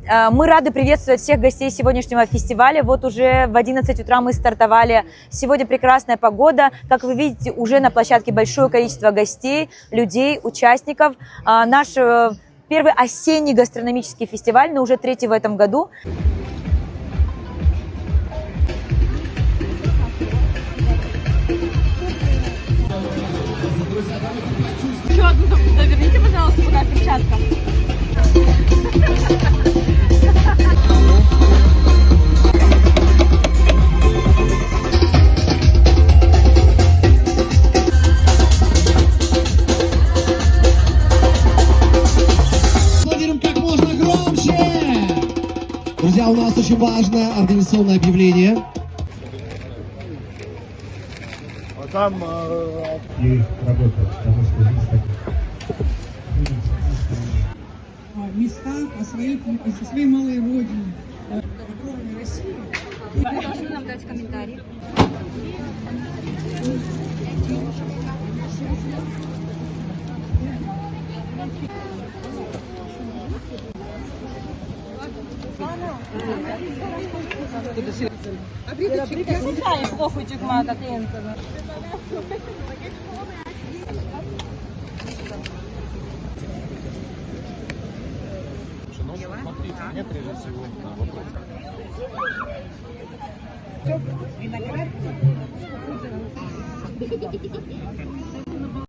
Мы рады приветствовать всех гостей сегодняшнего фестиваля. Вот уже в 11 утра мы стартовали. Сегодня прекрасная погода. Как вы видите, уже на площадке большое количество гостей, людей, участников. Наш первый осенний гастрономический фестиваль, но уже третий в этом году. Еще одну заверните, пожалуйста, пока перчатка. Аплодируем как можно громче! Друзья, у нас очень важное организационное объявление. Там и работать, потому что здесь местах, о своей малой родине, огромной России. Вы должны нам дать комментарий. Плохо чекма, как смотрите, мне прежде всего вопрос.